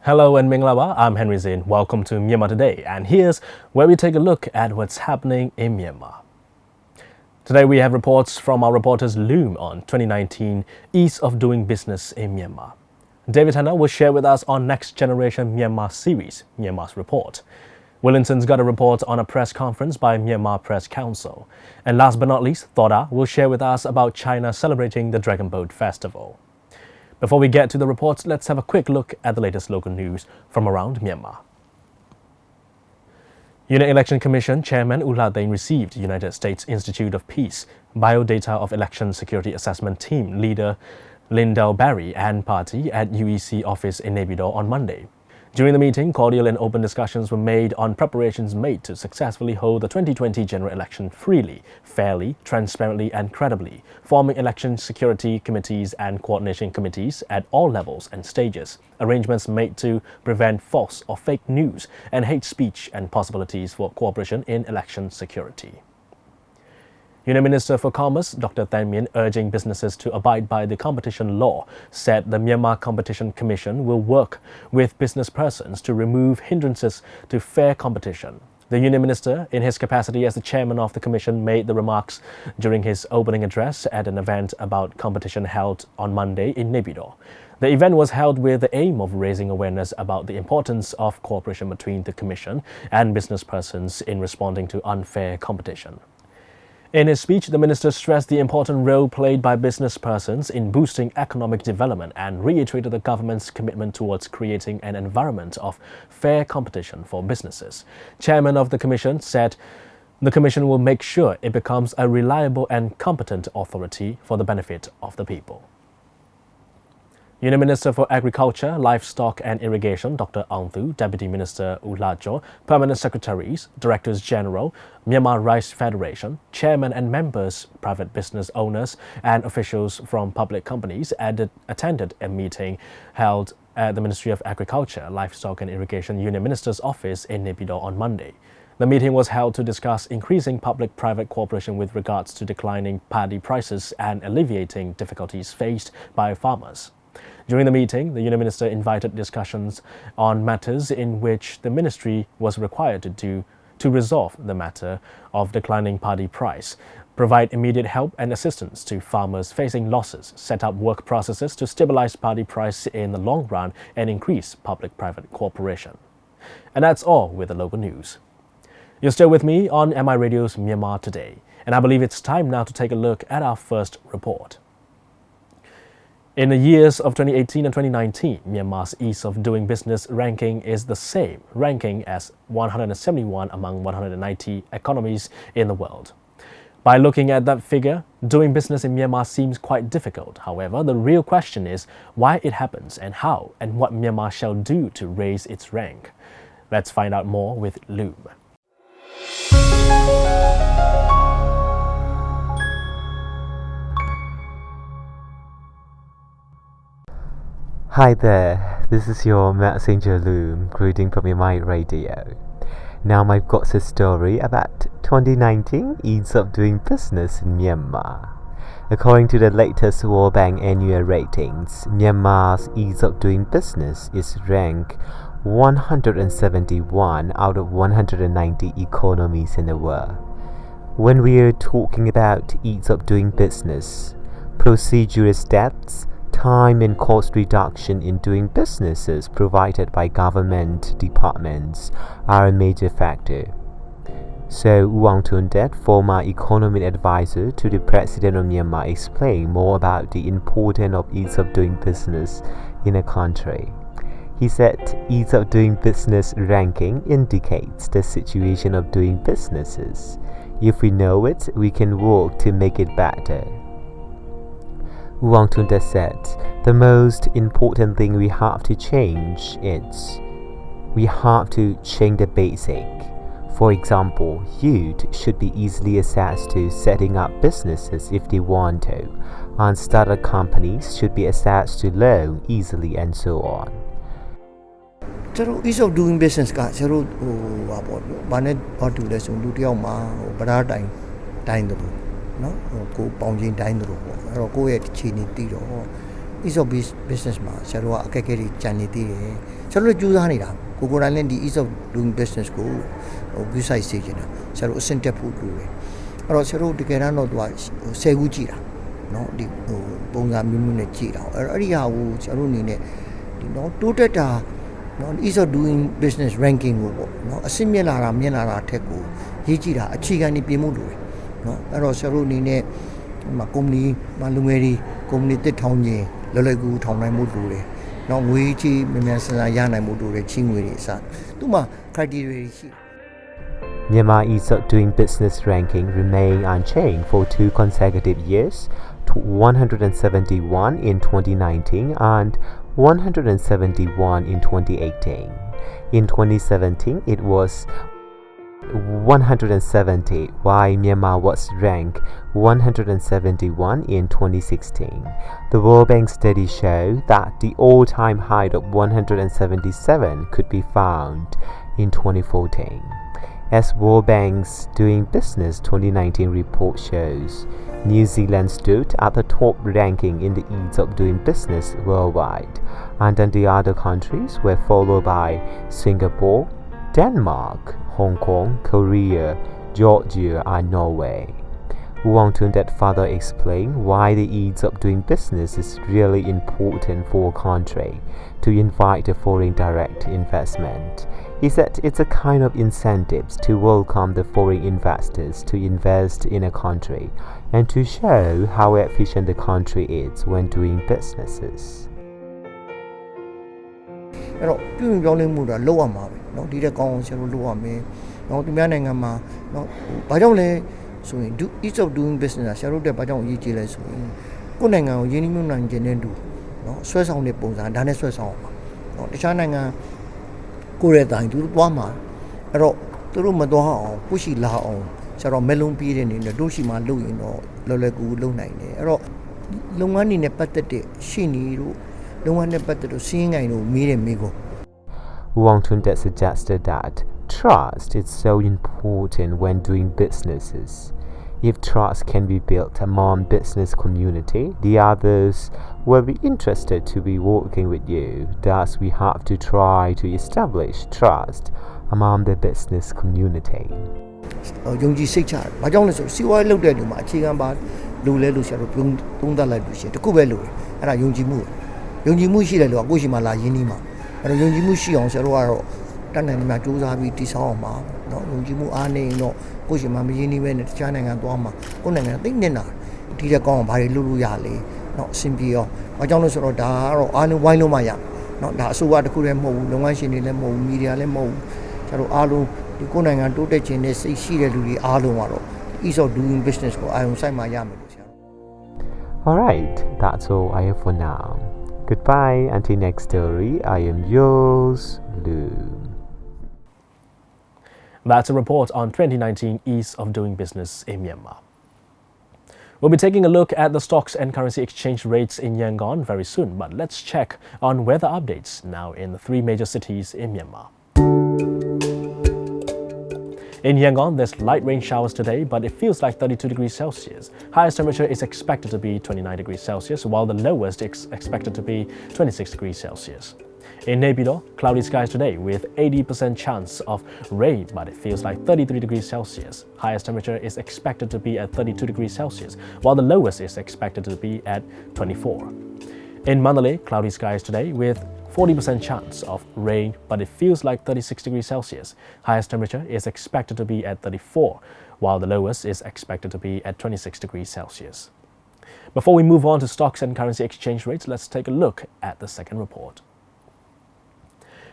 Hello and Minglawa, I'm Henry Zin. Welcome to Myanmar Today, and here's where we take a look at what's happening in Myanmar. Today we have reports from our reporters Loom on 2019 Ease of Doing Business in Myanmar. David Hanna will share with us on Next Generation Myanmar series, Myanmar's Report. Wellington's got a report on a press conference by Myanmar Press Council. And last but not least, Thoda will share with us about China celebrating the Dragon Boat Festival. Before we get to the reports, let's have a quick look at the latest local news from around Myanmar. Union Election Commission Chairman U La Thein received United States Institute of Peace Biodata of Election Security Assessment Team leader Lyndall Barry and party at UEC office in Naypyidaw on Monday. During the meeting, cordial and open discussions were made on preparations made to successfully hold the 2020 general election freely, fairly, transparently and credibly, forming election security committees and coordination committees at all levels and stages, arrangements made to prevent false or fake news and hate speech and possibilities for cooperation in election security. Union Minister for Commerce, Dr. Than Mien, urging businesses to abide by the competition law, said the Myanmar Competition Commission will work with business persons to remove hindrances to fair competition. The Union Minister, in his capacity as the chairman of the commission, made the remarks during his opening address at an event about competition held on Monday in Naypyidaw. The event was held with the aim of raising awareness about the importance of cooperation between the commission and business persons in responding to unfair competition. In his speech, the minister stressed the important role played by business persons in boosting economic development and reiterated the government's commitment towards creating an environment of fair competition for businesses. Chairman of the commission said the commission will make sure it becomes a reliable and competent authority for the benefit of the people. Union Minister for Agriculture, Livestock and Irrigation, Dr. Aung Thu, Deputy Minister U La Jo, Permanent Secretaries, Directors General, Myanmar Rice Federation, Chairman and members, private business owners and officials from public companies attended a meeting held at the Ministry of Agriculture, Livestock and Irrigation Union Minister's office in Naypyidaw on Monday. The meeting was held to discuss increasing public-private cooperation with regards to declining paddy prices and alleviating difficulties faced by farmers. During the meeting, the Union Minister invited discussions on matters in which the ministry was required to resolve the matter of declining paddy price, provide immediate help and assistance to farmers facing losses, set up work processes to stabilize paddy price in the long run and increase public-private cooperation. And that's all with the local news. You're still with me on MIRadio's Myanmar Today, and I believe it's time now to take a look at our first report. In the years of 2018 and 2019, Myanmar's Ease of Doing Business ranking is the same ranking as 171 among 190 economies in the world. By looking at that figure, doing business in Myanmar seems quite difficult. However, the real question is why it happens and how and what Myanmar shall do to raise its rank. Let's find out more with Loom. Hi there, this is your messenger Loom, greeting from MIRadio. Now I've got a story about 2019 Ease of Doing Business in Myanmar. According to the latest World Bank annual ratings, Myanmar's Ease of Doing Business is ranked 171 out of 190 economies in the world. When we are talking about ease of doing business, procedural steps, time and cost reduction in doing businesses provided by government departments are a major factor. So Wang Tundet, former economic advisor to the President of Myanmar, explained more about the importance of ease of doing business in a country. He said ease of doing business ranking indicates the situation of doing businesses. If we know it, we can work to make it better. Wang Tundet said, the most important thing we have to change is we have to change the basic. For example, youth should be easily accessed to setting up businesses if they want to, and startup companies should be accessed to loan easily and so on. Ease of doing business ကကျွန်တော်ဟာပေါ့ဘာနဲ့ဘာတူလဲဆိုလူတယောက်မှာဗဒါတိုင်းတယ်လို့နော်ကိုပေါင်ချင်းတိုင်းတယ်လို့ပေါ့အဲ့တော့ကိုယ့်ရဲ့အခြေအနေတည်တော့ ease of business မှာဆရာတို့ကအခက်အခဲတွေကြံနေသေးတယ်ဆရာတို့လည်းကြိုးစားနေတာကိုယ်တိုင်လည်းဒီ ease of doing business ကိုview site စေချင်တာဆရာတို့အဆင့်တက်ဖို့လိုတယ်အဲ့တော့ဆရာတို့တကယ်တမ်းတော့သူက10ခုကြည့်တာနော်ဒီပုံစံမျိုးနဲ့ကြည့်တာအဲ့ဒီဟာကိုဆရာတို့အနေနဲ့ဒီနော်တိုးတက်တာနော် ease of doing business ranking ကိုပေါ့နော်အဆင့်မြင့်လာတာထက်ကိုရေးကြည့်တာအခြေခံနေပြင်မှုလိုတယ်နော်အဲ့တော့ဆရာတို့အနေနဲ့ကုမ္ပဏီမှာလူငယ်တွေကုမ္ပဏီတစ်ထောင်ချင်းလွယ်လွယ်ကူထောင်နိုင်မှုလိုတယ်နော်ငွေကြီးမြန်ဆန်ဆန်ရနိုင်မှုလိုတယ်ချင်းငွေတွေအစသူ့မှာ criteria တွေရှိတယ် Myanmar ease of doing business ranking remained unchanged for 2 consecutive years, to 171 in 2019 and 171 in 2018. In 2017, it was 170, while Myanmar was ranked 171 in 2016. The World Bank study showed that the all-time high of 177 could be found in 2014. As World Bank's Doing Business 2019 report shows, New Zealand stood at the top ranking in the ease of doing business worldwide, and then the other countries were followed by Singapore, Denmark, Hong Kong, Korea, Georgia, and Norway. Wang Tundet further explained why the ease of doing business is really important for a country to invite the foreign direct investment. He said it's a kind of incentives to welcome the foreign investors to invest in a country and to show how efficient the country is when doing businesses. အဲ့တော့ပြုပြင်ပြောင်းလဲမှုတော့လောက်ရမှာပဲเนาะဒီတဲ့ကောင်းအောင်ဆရာတို့လုပ်ရမယ်เนาะသူများနိုင်ငံမှာเนาะဘာကြောင့်လဲဆိုရင် ease of doing business ဆရာတို့တက်ဘာကြောင့်အရေးကြီးလဲဆိုရင်ကိုယ်နိုင်ငံကိုရင်းနှီးမြှုပ်နှံခြင်းနဲ့တူเนาะဆွဲဆောင်တဲ့ပုံစံဒါနဲ့ဆွဲဆောင်အောင်ပါเนาะတခြားနိုင်ငံကိုယ့်ရဲ့တိုင်းသူတို့သွားမှာအဲ့တော့သူတို့မသွားအောင်ကိုရှိလာအောင်ဆရာတော်မဲလုံးပြေးတဲ့နေနဲ့တို့ရှိမှလုပ်ရင်တော့လော်လွယ်ကူလုပ်နိုင်တယ်အဲ့တော့လုပ်ငန်းတွေနဲ့ပတ်သက်တဲ့ရှင်းနေတို့လုပ်ငန်းနဲ့ပတ်သက်တဲ့စီးရင်ငိုင်တို့မေးတယ်မေးကုန် Wang Tundet suggested that trust is so important when doing businesses. If trust can be built among business community, the others will be interested to be working with you. Thus, we have to try to establish trust among the business community. ယုံကြည်စိတ်ချတယ်။ဘာကြောင့်လဲဆိုစီးပွားရေးလုပ်တဲ့လူမှာအခြေခံပါလူလဲလို့ဆရာတို့သုံးသပ်လိုက်လို့ရှိရင်တခုပဲလို့အဲ့ဒါယုံကြည်မှုရှိတယ်လို့ကိုယ့်ရှိမှလာရင်းနှီးမှာအဲ့တော့ယုံကြည်မှုရှိအောင်ဆရာတို့ကတော့တတ်နိုင်မှာစူးစမ်းပြီးတည်ဆောက်အောင်ပါเนาะယုံကြည်မှုအားနေရင်တော့ကိုယ့်ရှိမှမရင်းနှီးပဲနဲ့တခြားနိုင်ငံသွားမှာကိုယ့်နိုင်ငံသိနေတာဒီတဲ့ကောင်းအောင်ဘာတွေလုပ်လို့ရလဲเนาะအဆင်ပြေအောင်ဘာကြောင့်လဲဆိုတော့ဒါကတော့အားလုံးဝိုင်းလို့မှရเนาะဒါအစိုးရတစ်ခုတည်းမဟုတ်ဘူးလုပ်ငန်းရှင်တွေလည်းမဟုတ်ဘူးမီဒီယာလည်းမဟုတ်ဘူးဆရာတို့အားလုံးဒီကိုယ်နိုင်ငံတိုးတက်ခြင်းနဲ့စိတ်ရှိတဲ့လူတွေအားလုံးကတော့ ease of doing business ကိုအာရုံစိုက်မှရမယ်လို့ဆရာတို့ Alright, that's all I have for now. Goodbye until next story. I am yours, Lou. That's a report on 2019 ease of doing business in Myanmar. We'll be taking a look at the stocks and currency exchange rates in Yangon very soon, but let's check on weather updates now in the 3 major cities in Myanmar. In Yangon, there's light rain showers today, but it feels like 32 degrees Celsius. Highest temperature is expected to be 29 degrees Celsius, while the lowest is expected to be 26 degrees Celsius. In MIRadio, cloudy skies today with 80% chance of rain, but it feels like 33 degrees Celsius. Highest temperature is expected to be at 32 degrees Celsius, while the lowest is expected to be at 24. In Mandalay, cloudy skies today with 40% chance of rain, but it feels like 36 degrees Celsius. Highest temperature is expected to be at 34, while the lowest is expected to be at 26 degrees Celsius. Before we move on to stocks and currency exchange rates, let's take a look at the second report.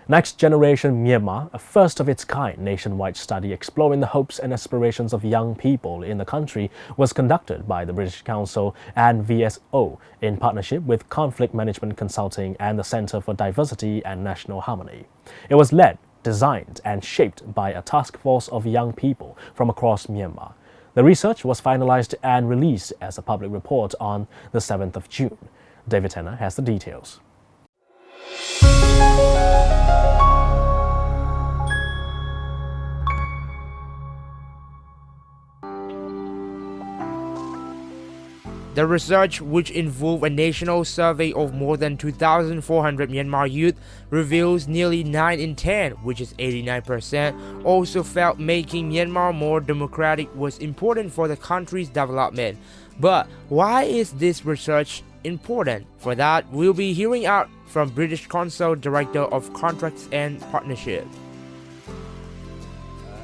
Next Generation Myanmar, a first-of-its-kind nationwide study exploring the hopes and aspirations of young people in the country, was conducted by the British Council and VSO in partnership with Conflict Management Consulting and the Centre for Diversity and National Harmony. It was led, designed and shaped by a task force of young people from across Myanmar. The research was finalized and released as a public report on the 7th of June. David Tanner has the details. The research, which involved a national survey of more than 2,400 Myanmar youth, reveals nearly 9 in 10, which is 89%, also felt making Myanmar more democratic was important for the country's development. But why is this research important? For that, we'll be hearing out from British Consul Director of Contracts and Partnership.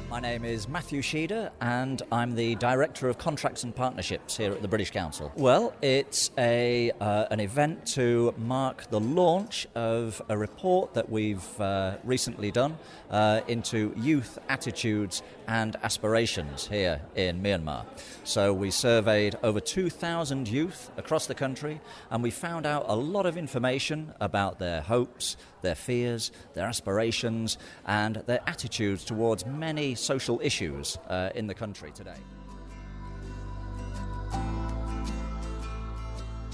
My name is Matthew Sheeder and I'm the Director of Contracts and Partnerships here at the British Council. Well, it's an event to mark the launch of a report that we've recently done into youth attitudes and aspirations here in Myanmar. So we surveyed over 2,000 youth across the country and we found out a lot of information about their hopes, their fears, their aspirations and their attitudes towards many social issues in the country today.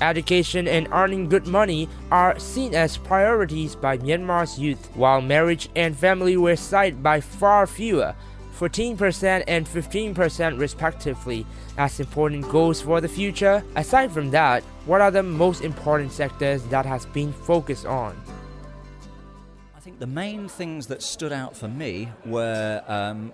Education and earning good money are seen as priorities by Myanmar's youth, while marriage and family were cited by far fewer, 14% and 15% respectively, as important goals for the future. Aside from that, what are the most important sectors that has been focused on? I think the main things that stood out for me were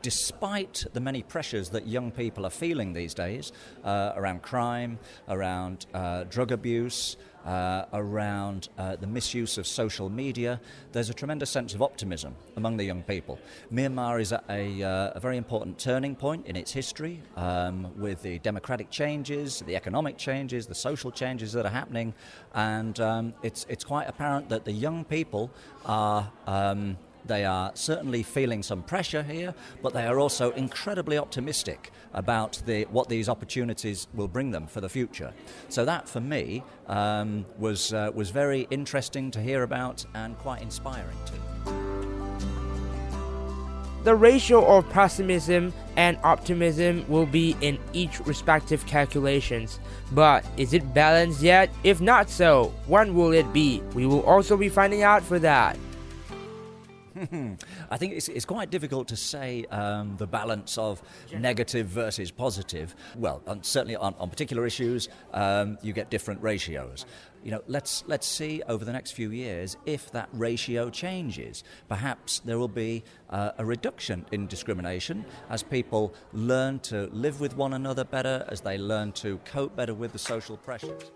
despite the many pressures that young people are feeling these days around crime, around drug abuse, around the misuse of social media, there's a tremendous sense of optimism among the young people. Myanmar is at a very important turning point in its history with the democratic changes, the economic changes, the social changes that are happening, and it's quite apparent that the young people are they are certainly feeling some pressure here, but they are also incredibly optimistic about what these opportunities will bring them for the future. So that, for me, was very interesting to hear about and quite inspiring too. The ratio of pessimism and optimism will be in each respective calculations. But is it balanced yet? If not so, when will it be? We will also be finding out for that. I think it's quite difficult to say the balance of negative versus positive. Well, certainly on particular issues, you get different ratios. Let's see over the next few years if that ratio changes. Perhaps there will be a reduction in discrimination as people learn to live with one another better, as they learn to cope better with the social pressures.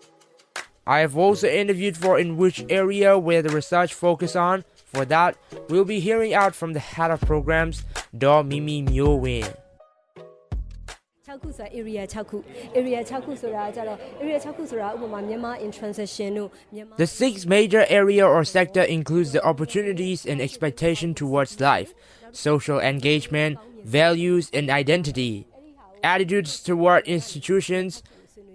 I have also interviewed for in which area where the research focus on. For that, we'll be hearing out from the head of programs, Do Mimi Myo Win. The sixth major area or sector includes the opportunities and expectation towards life, social engagement, values and identity, attitudes toward institutions,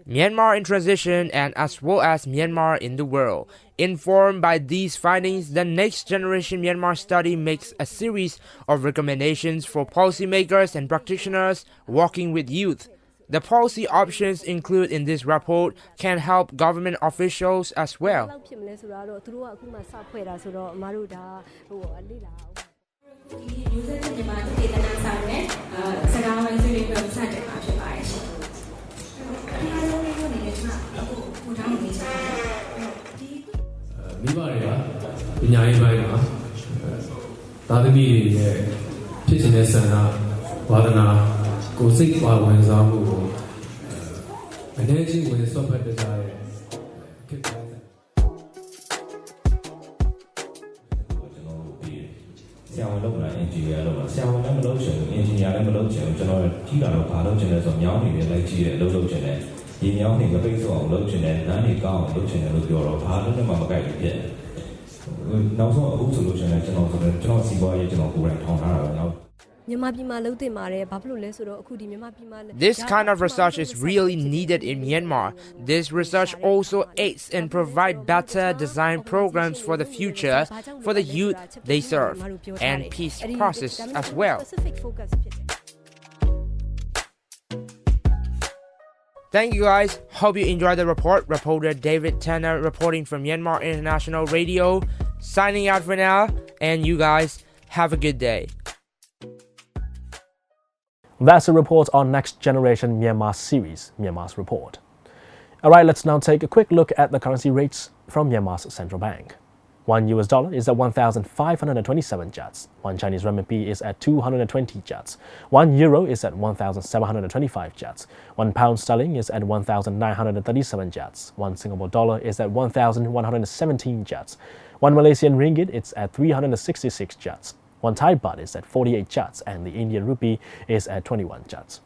Myanmar in transition, and as well as Myanmar in the world. Informed by these findings, the Next Generation Myanmar study makes a series of recommendations for policymakers and practitioners working with youth. The policy options included in this report can help government officials as well. This kind of research is really needed in Myanmar. This research also aids and provides better design programs for the future, for the youth they serve, and peace process as well. Thank you guys. Hope you enjoyed the report. Reporter David Tanner reporting from Myanmar International Radio. Signing out for now, and you guys have a good day. That's a report on Next Generation Myanmar series, Myanmar's Report. Alright, let's now take a quick look at the currency rates from Myanmar's central bank. $1 is at 1,527 kyats. 1 Chinese renminbi is at 220 kyats. 1 euro is at 1,725 kyats. 1 pound sterling is at 1,937 kyats. 1 Singapore dollar is at 1,117 kyats. 1 Malaysian ringgit is at 366 kyats. 1 Thai baht is at 48 kyats, and the Indian rupee is at 21 kyats.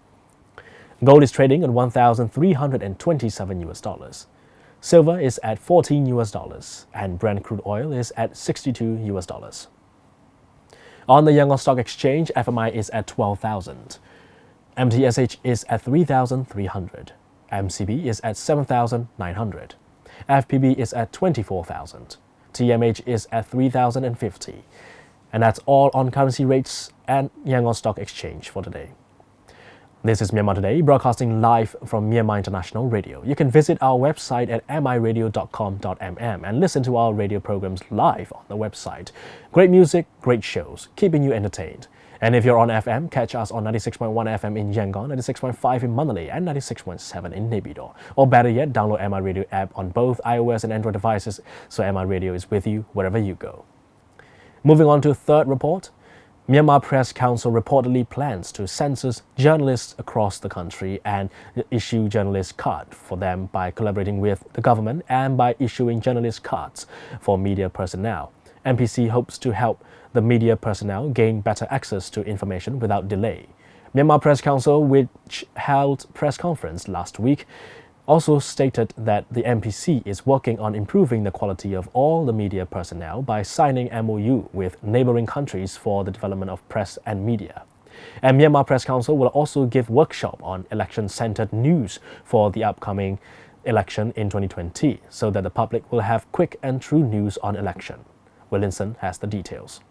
Gold is trading at $1,327. Silver is at $14, and Brent crude oil is at $62. On the Yangon Stock Exchange, FMI is at 12,000. MTSH is at 3,300. MCB is at 7,900. FPB is at 24,000. TMH is at 3,050. And that's all on currency rates and Yangon Stock Exchange for today. This is Myanmar Today, broadcasting live from Myanmar International Radio. You can visit our website at MIRadio.com.mm and listen to our radio programs live on the website. Great music, great shows, keeping you entertained. And if you're on FM, catch us on 96.1 FM in Yangon, 96.5 in Mandalay, and 96.7 in Naypyidaw. Or better yet, download MIRadio app on both iOS and Android devices, so MIRadio is with you wherever you go. Moving on to a third report. Myanmar Press Council reportedly plans to censor journalists across the country and issue journalist cards for them by collaborating with the government and by issuing journalist cards for media personnel. MPC hopes to help the media personnel gain better access to information without delay. Myanmar Press Council, which held press conference last week, also stated that the MPC is working on improving the quality of all the media personnel by signing MOU with neighboring countries for the development of press and media. And Myanmar Press Council will also give workshop on election-centered news for the upcoming election in 2020, so that the public will have quick and true news on election. Williamson has the details.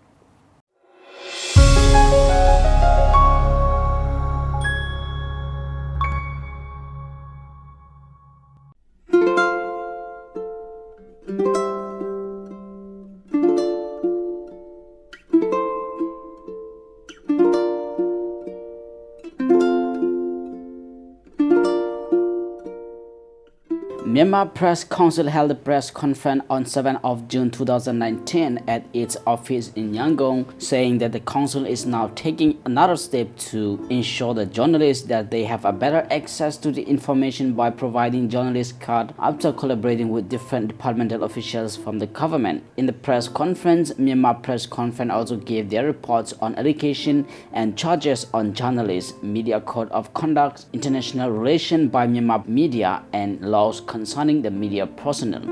Myanmar Press Council held a press conference on 7th of June 2019 at its office in Yangon, saying that the council is now taking another step to ensure the journalists that they have a better access to the information by providing journalist cards after collaborating with different departmental officials from the government. In the press conference, Myanmar Press Conference also gave their reports on education and charges on journalists, media code of conduct, international relations by Myanmar media, and laws concerning the media personnel.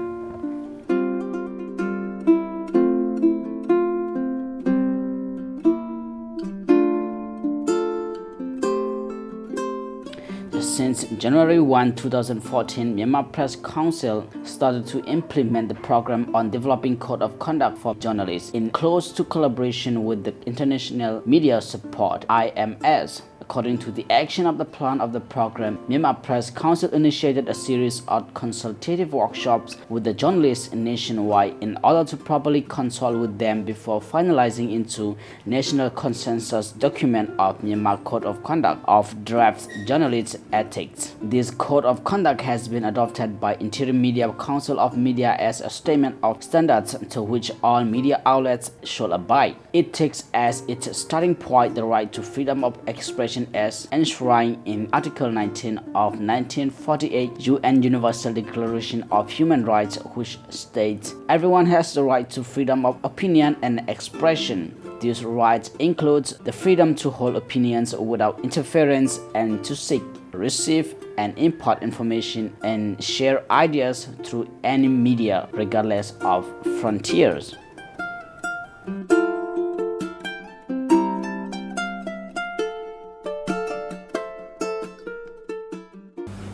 Since January 1, 2014, Myanmar Press Council started to implement the program on developing code of conduct for journalists in close collaboration with the International Media Support (IMS). According to the action of the plan of the program, Myanmar Press Council initiated a series of consultative workshops with the journalists nationwide in order to properly consult with them before finalizing into national consensus document of Myanmar Code of Conduct of Draft Journalist Ethics. This Code of Conduct has been adopted by Interim Media Council of Media as a statement of standards to which all media outlets should abide. It takes as its starting point the right to freedom of expression as enshrined in Article 19 of 1948 UN Universal Declaration of Human Rights, which states, "Everyone has the right to freedom of opinion and expression. These rights include the freedom to hold opinions without interference and to seek, receive, and impart information and share ideas through any media, regardless of frontiers."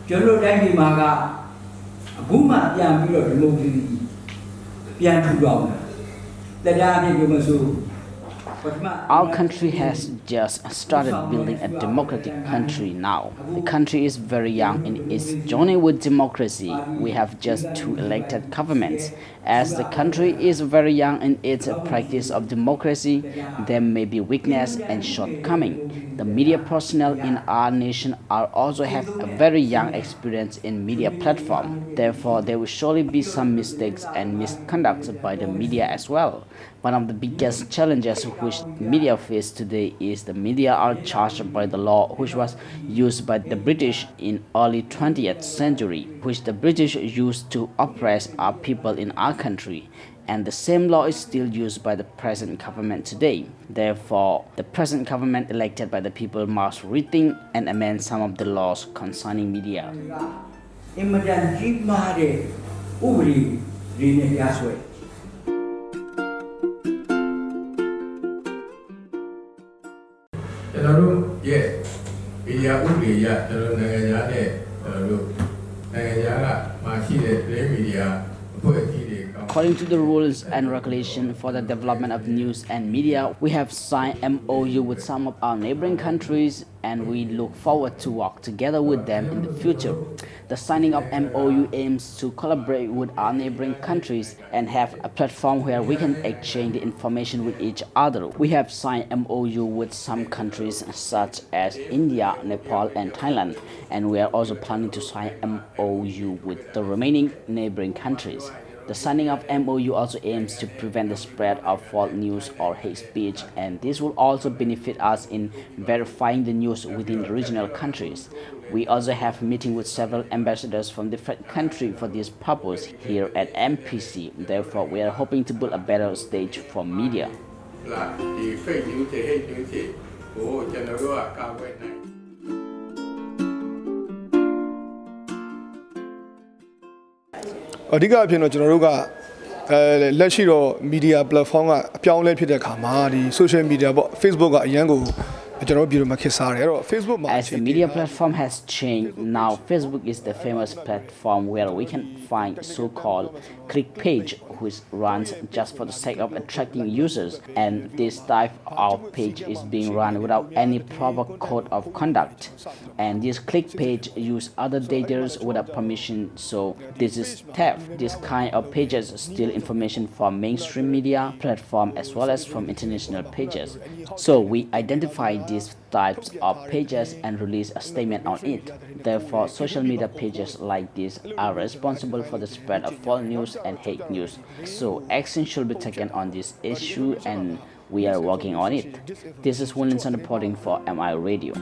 Chúng tôi đang đi mà cả bố mà làm cái rồi một gì làm chủ động là ra thì cái mà số Our country has just started building a democratic country now. The country is very young in its journey with democracy. We have just 2 elected governments. As the country is very young in its practice of democracy, there may be weakness and shortcoming. The media personnel in our nation are also have a very young experience in media platform. Therefore, there will surely be some mistakes and misconduct by the media as well. One of the biggest challenges which media face today is the media are charged by the law which was used by the British in early 20th century, which the British used to oppress our people in our country. And the same law is still used by the present government today. Therefore, the present government elected by the people must rethink and amend some of the laws concerning media. ကျွန်တော်တို့ရဲ့မီဒီယာဥပဒေအရကျွန်တော်နိုင်ငံသားနဲ့ကျွန်တော်တို့နိုင်ငံသားကမှာရှိတဲ့သတင်းမီဒီယာအဖွဲ့အစည်းတွေ According to the rules and regulations for the development of news and media, we have signed MOU with some of our neighboring countries and we look forward to work together with them in the future. The signing of MOU aims to collaborate with our neighboring countries and have a platform where we can exchange the information with each other. We have signed MOU with some countries such as India, Nepal and Thailand, and we are also planning to sign MOU with the remaining neighboring countries. The signing of MOU also aims to prevent the spread of false news or hate speech, and this will also benefit us in verifying the news within the regional countries. We also have a meeting with several ambassadors from different countries for this purpose here at MPC. Therefore, we are hoping to build a better stage for media. media platform ကအပြောင်းလဲဖြစ်တဲ့အခါမှာဒီ social media ပေါ့ Facebook ကအရန်ကိုကျွန်တော်ပြည်မှာခေတ်စားတယ်အဲ့တော့ Facebook မှာ As the media platform has changed, now Facebook is the famous platform where we can find so-called click page which runs just for the sake of attracting users, and this type of page is being run without any proper code of conduct, and this click page use other data without permission, so this is theft. This kind of pages steal information from mainstream media platform as well as from international pages, so we identify these types of pages and release a statement on it. Therefore, social media pages like this are responsible for the spread of false news and hate news. So action should be taken on this issue and we are working on it. This is Williamson reporting for MIRadio.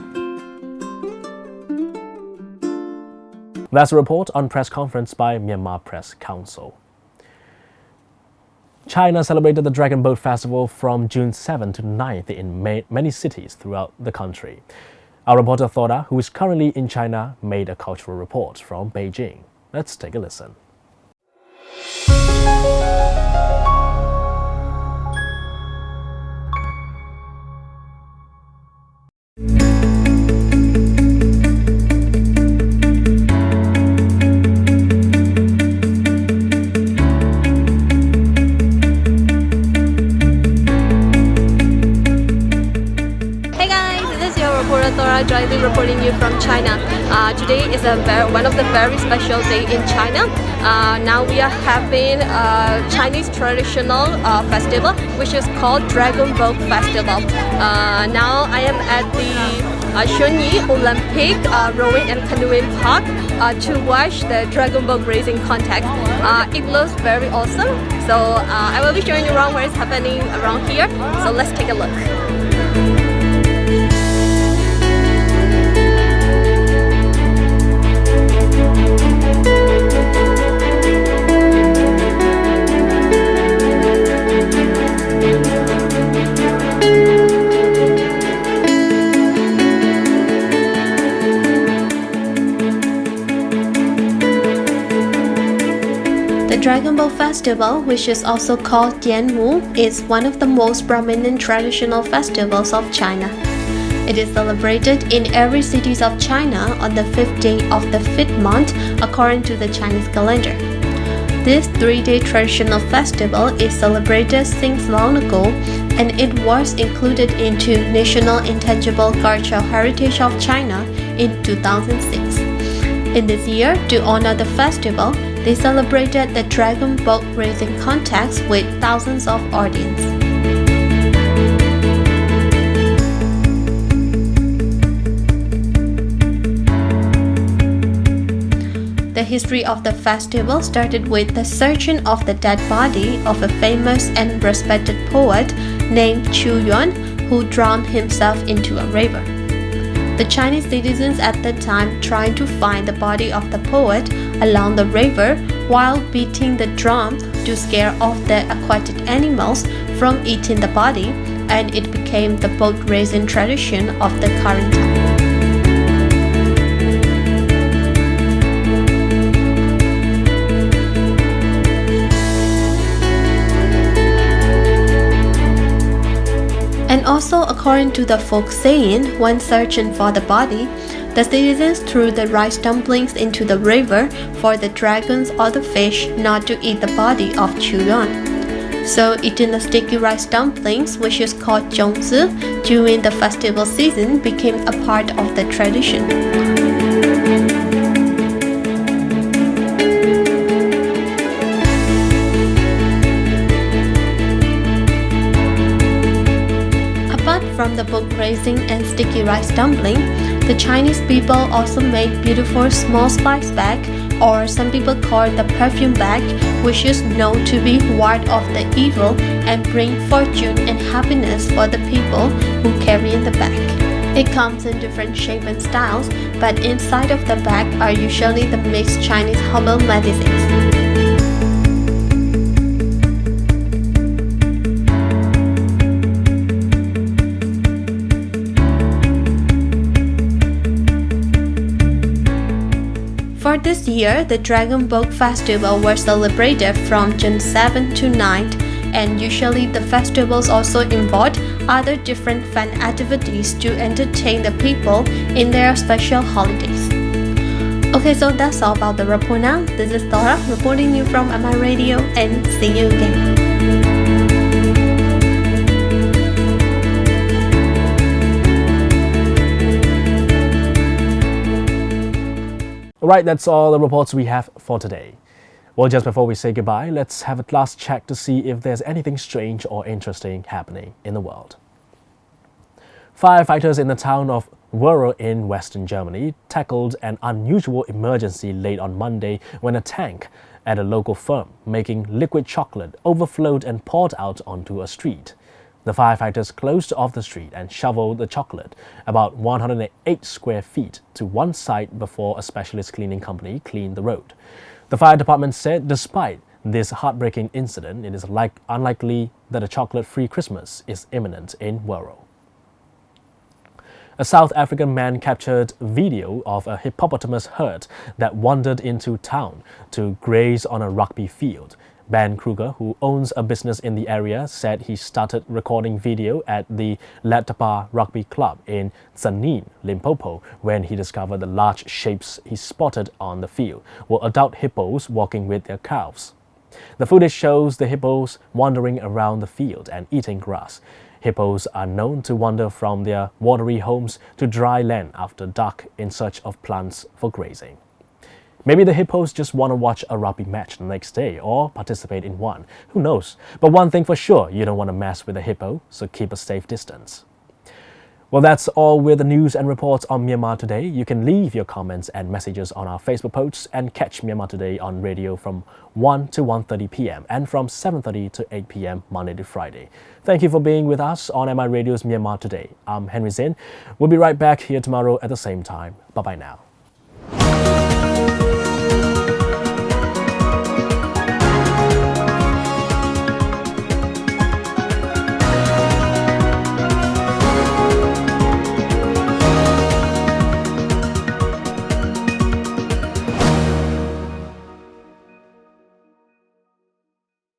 That's a report on press conference by Myanmar Press Council. China celebrated the Dragon Boat Festival from June 7 to 9th in many cities throughout the country. Our reporter Thoda, who is currently in China, made a cultural report from Beijing. Let's take a listen. Jointly reporting you from China. Today is one of the very special day in China. Now we are having a Chinese traditional festival which is called Dragon Boat Festival. Now I am at the Shunyi Olympic Rowing and Canoeing Park to watch the Dragon Boat racing contest. It looks very awesome. So I will be showing you around what is happening around here. So let's take a look. The Dragon Boat Festival, which is also called Dianwu, is one of the most prominent traditional festivals of China. It is celebrated in every city of China on the 5th day of the 5th month according to the Chinese calendar. This 3-day traditional festival is celebrated since long ago and it was included into National Intangible Cultural Heritage of China in 2006. In this year, to honor the festival, they celebrated the dragon boat racing contest with thousands of audience. The history of the festival started with the searching of the dead body of a famous and respected poet named Chu Yuan, who drowned himself into a river. The Chinese citizens at the time tried to find the body of the poet along the river while beating the drum to scare off the aquatic animals from eating the body, and it became the boat racing tradition of the current time. And also, according to the folk saying, when searching for the body, the citizens threw the rice dumplings into the river for the dragons or the fish not to eat the body of Chu Yuan. So, eating the sticky rice dumplings, which is called zhongzi, during the festival season became a part of the tradition. From the boat racing and sticky rice dumpling, the Chinese people also make beautiful small spice bag, or some people call it the perfume bag, which is known to be ward off the evil and bring fortune and happiness for the people who carry in the bag. It comes in different shapes and styles, but inside of the bag are usually the mixed Chinese herbal medicines. For this year, the Dragon Boat Festival was celebrated from June 7 to 9, and usually the festivals also involved other different fun activities to entertain the people in their special holidays. Okay, so that's all about the report now. This is Dora reporting you from MIRadio, and see you again. Alright, that's all the reports we have for today. Well, just before we say goodbye, let's have a last check to see if there's anything strange or interesting happening in the world. Firefighters in the town of Werra in western Germany tackled an unusual emergency late on Monday when a tank at a local firm making liquid chocolate overflowed and poured out onto a street. The firefighters closed off the street and shoveled the chocolate about 108 square feet to one side before a specialist cleaning company cleaned the road. The fire department said despite this heartbreaking incident, it is unlikely that a chocolate-free Christmas is imminent in Werra. A South African man captured video of a hippopotamus herd that wandered into town to graze on a rugby field. Ben Kruger, who owns a business in the area, said he started recording video at the Letapa Rugby Club in Tsanin, Limpopo, when he discovered the large shapes he spotted on the field were adult hippos walking with their calves. The footage shows the hippos wandering around the field and eating grass. Hippos are known to wander from their watery homes to dry land after dark in search of plants for grazing. Maybe the hippos just want to watch a rugby match the next day or participate in one. Who knows? But one thing for sure, you don't want to mess with a hippo, so keep a safe distance. Well, that's all with the news and reports on Myanmar Today. You can leave your comments and messages on our Facebook posts and catch Myanmar Today on radio from 1 to 1:30 p.m. and from 7:30 to 8 p.m. Monday to Friday. Thank you for being with us on MIRadio's Myanmar Today. I'm Henry Zin. We'll be right back here tomorrow at the same time. Bye-bye now.